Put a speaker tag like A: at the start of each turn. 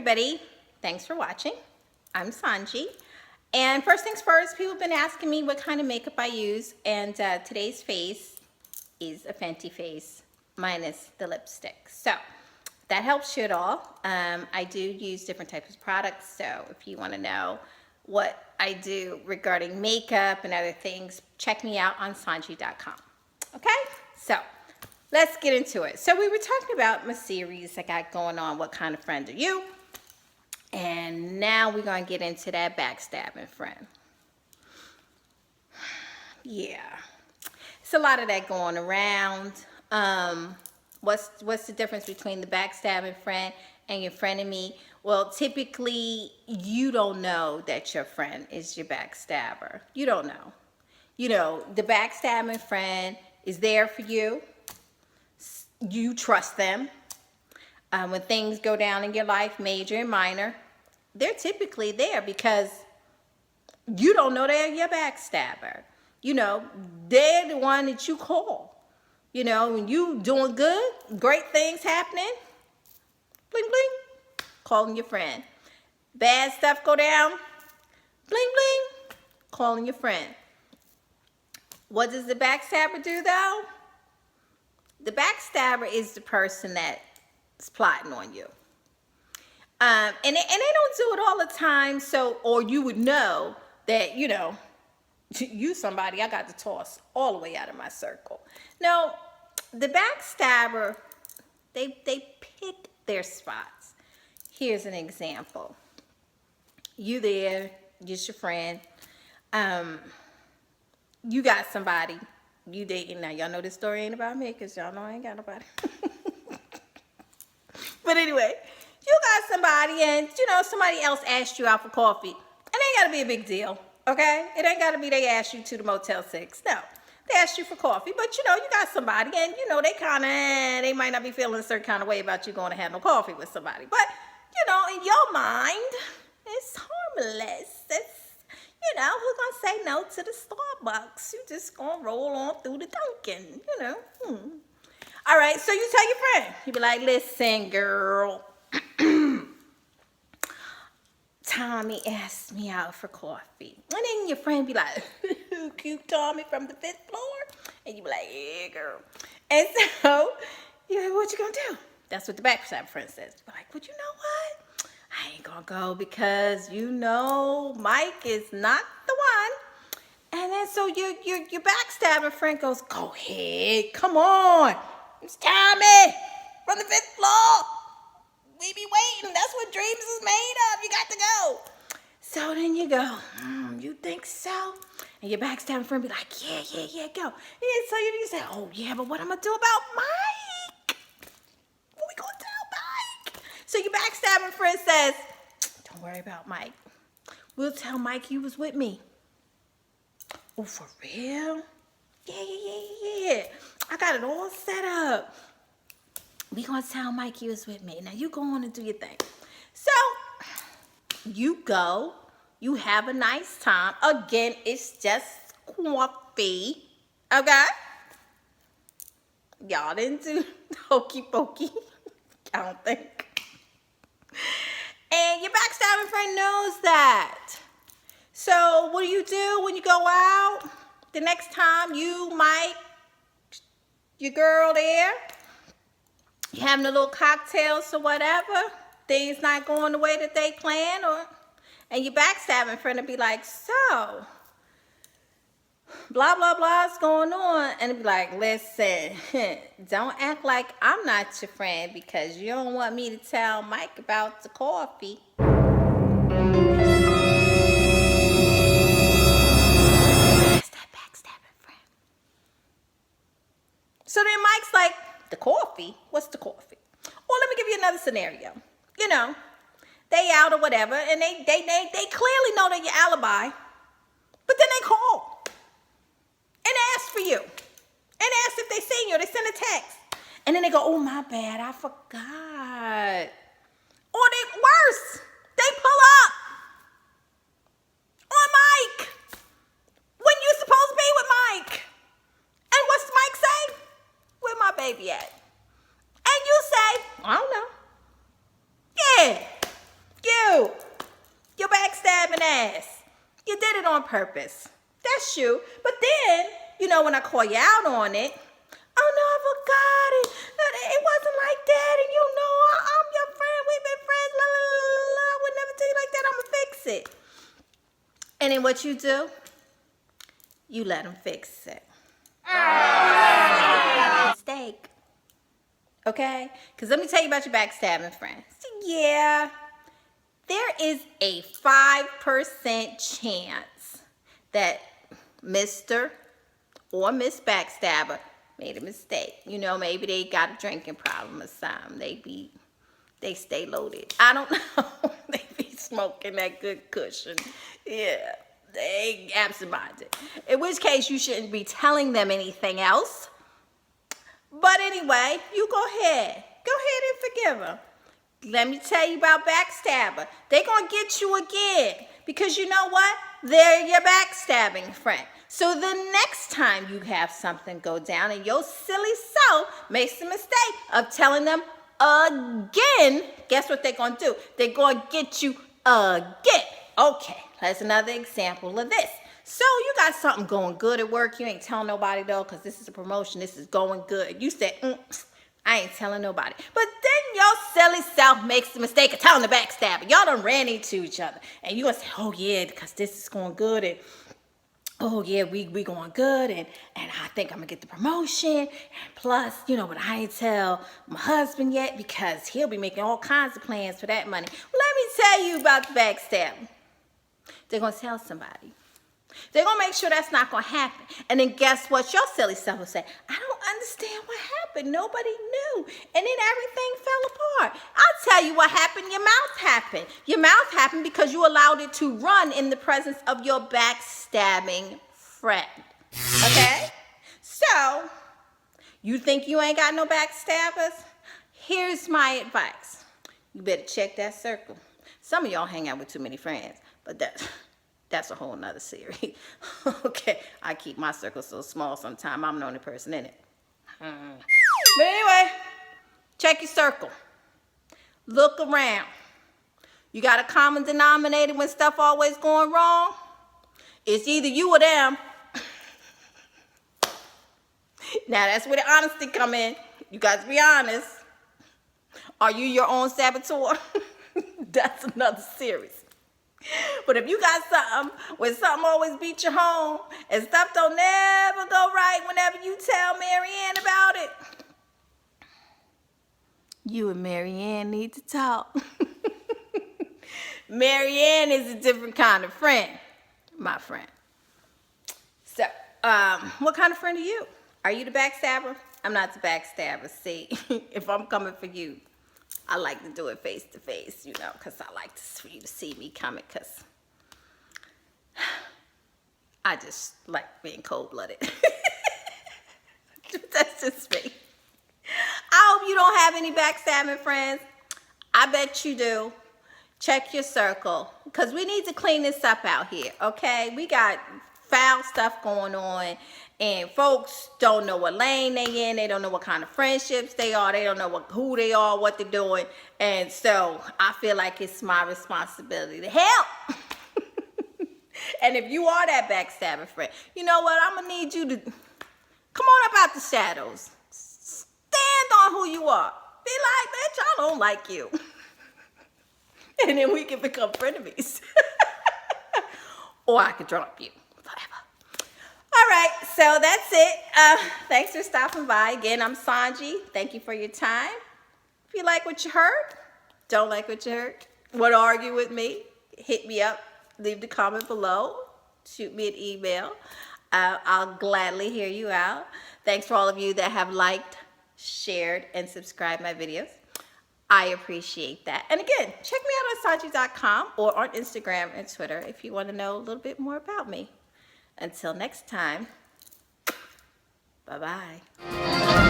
A: everybody. Thanks for watching. I'm SohnJee. And first things first, people have been asking me what kind of makeup I use. And today's face is a Fenty face minus the lipstick. So that helps you at all. I do use different types of products. So if you want to know what I do regarding makeup and other things, check me out on SohnJee.com. Okay? So let's get into it. So we were talking about my series I got going on, What Kind of Friend Are You? And now we're going to get into that backstabbing friend. Yeah. It's a lot of that going around. What's the difference between the backstabbing friend and your frenemy? Well, typically, you don't know that your friend is your backstabber. You don't know. You know, the backstabbing friend is there for you. You trust them. When things go down in your life, major and minor, they're typically there because you don't know they're your backstabber. You know, they're the one that you call. You know, when you doing good, great things happening, bling, bling, calling your friend. Bad stuff go down, bling, bling, calling your friend. What does the backstabber do, though? The backstabber is the person that's plotting on you. And they don't do it all the time, so, or you would know that, you know, you somebody I got to toss all the way out of my circle. No, the backstabber, they pick their spots. Here's an example. You there, just your friend. You got somebody you dating. Now, y'all know this story ain't about me because y'all know I ain't got nobody. But anyway, you got somebody and, you know, somebody else asked you out for coffee. It ain't got to be a big deal, okay? It ain't got to be they asked you to the Motel 6. No, they asked you for coffee. But, you know, you got somebody and, you know, they might not be feeling a certain kind of way about you going to have no coffee with somebody. But, you know, in your mind, it's harmless. It's, you know, who's going to say no to the Starbucks? You just going to roll on through the Dunkin', you know. All right, so you tell your friend. You be like, listen, girl. Tommy asked me out for coffee. And then your friend be like, cute Tommy from the 5th floor? And you be like, yeah, girl. And so, you're like, what you gonna do? That's what the backstab friend says. You be like, but you know what? I ain't gonna go because you know Mike is not the one. And then so your backstabbing friend goes, go ahead, come on. It's Tommy from the 5th floor. We be waiting. That's what dreams is made of. You got to go. So then you go, you think so? And your backstabbing friend be like, yeah, go. And so you say, oh, yeah, but what I'm going to do about Mike? What we going to tell Mike? So your backstabbing friend says, don't worry about Mike. We'll tell Mike you was with me. Oh, for real? Yeah. I got it all set up. We gonna tell Mike you was with me. Now you go on and do your thing. So you go, you have a nice time. Again, it's just coffee. Okay? Y'all didn't do hokey pokey. I don't think. And your backstabbing friend knows that. So what do you do when you go out? The next time you, Mike, your girl there, you having a little cocktails or whatever, things not going the way that they plan, and your backstabbing friend will be like, so, blah, blah, blah is going on. And it'll be like, listen, don't act like I'm not your friend because you don't want me to tell Mike about the coffee. That's that backstabbing friend. So then Mike's like, the coffee? What's the coffee? Well, let me give you another scenario. You know, they out or whatever, and they clearly know they're your alibi, but then they call and ask for you, and ask if they seen you. They send a text, and then they go, "Oh, my bad, I forgot." Or they worse, they pull up on Mike when you're supposed to be with Mike, and what's Mike say? Where my baby at? And you say, I don't know. Yeah. you. Your backstabbing ass. You did it on purpose. That's you. But then, you know, when I call you out on it, oh no, I forgot it. It wasn't like that. And you know, I'm your friend. We've been friends. La, la, la, la, la. I would never tell you like that. I'm going to fix it. And then what you do? You let them fix it. Mistake. Okay? Because let me tell you about your backstabbing friends. Yeah. There is a 5% chance that Mr. or Miss Backstabber made a mistake. You know, maybe they got a drinking problem or something. They stay loaded. I don't know. They be smoking that good cushion. Yeah, they absent-minded. In which case, you shouldn't be telling them anything else. But anyway, you go ahead. Go ahead and forgive them. Let me tell you about backstabber. They're going to get you again. Because you know what? They're your backstabbing friend. So the next time you have something go down and your silly self makes the mistake of telling them again, guess what they're going to do? They're going to get you again. Okay, that's another example of this. So you got something going good at work. You ain't telling nobody though, because this is a promotion. This is going good. You said, I ain't telling nobody. But then your silly self makes the mistake of telling the backstabber. Y'all done ran into each other. And you gonna say, oh yeah, because this is going good. And oh yeah, we going good. And I think I'm gonna get the promotion. And plus, you know, but I ain't tell my husband yet because he'll be making all kinds of plans for that money. Well, let me tell you about the backstabber. They're gonna tell somebody. They're going to make sure that's not going to happen. And then guess what? Your silly self will say, I don't understand what happened. Nobody knew. And then everything fell apart. I'll tell you what happened. Your mouth happened. Your mouth happened because you allowed it to run in the presence of your backstabbing friend. Okay? So, you think you ain't got no backstabbers? Here's my advice. You better check that circle. Some of y'all hang out with too many friends, but that's a whole nother series. Okay, I keep my circle so small sometimes I'm the only person in it. But anyway, check your circle. Look around. You got a common denominator when stuff always going wrong? It's either you or them. Now that's where the honesty come in. You got to be honest. Are you your own saboteur? That's another series. But if you got something where something always beat you home and stuff don't never go right whenever you tell Marianne about it, you and Marianne need to talk. Marianne is a different kind of friend, my friend. So, what kind of friend are you? Are you the backstabber? I'm not the backstabber. See, if I'm coming for you, I like to do it face to face, you know, because I like for you to see me coming, because I just like being cold-blooded. That's just me. I hope you don't have any backstabbing friends. I bet you do. Check your circle, because we need to clean this up out here, okay? We got foul stuff going on, and folks don't know what lane they in. They don't know what kind of friendships they are. They don't know who they are, what they're doing. And so I feel like it's my responsibility to help. And if you are that backstabbing friend, you know what? I'm going to need you to come on up out the shadows. Stand on who you are. Be like, bitch, I don't like you. And then we can become frenemies. Or I could drop you. All right, so that's it. Thanks for stopping by. Again, I'm SohnJee. Thank you for your time. If you like what you heard, don't like what you heard, want to argue with me, hit me up, leave the comment below, shoot me an email. I'll gladly hear you out. Thanks for all of you that have liked, shared, and subscribed my videos. I appreciate that. And again, check me out on SohnJee.com or on Instagram and Twitter if you want to know a little bit more about me. Until next time, bye-bye.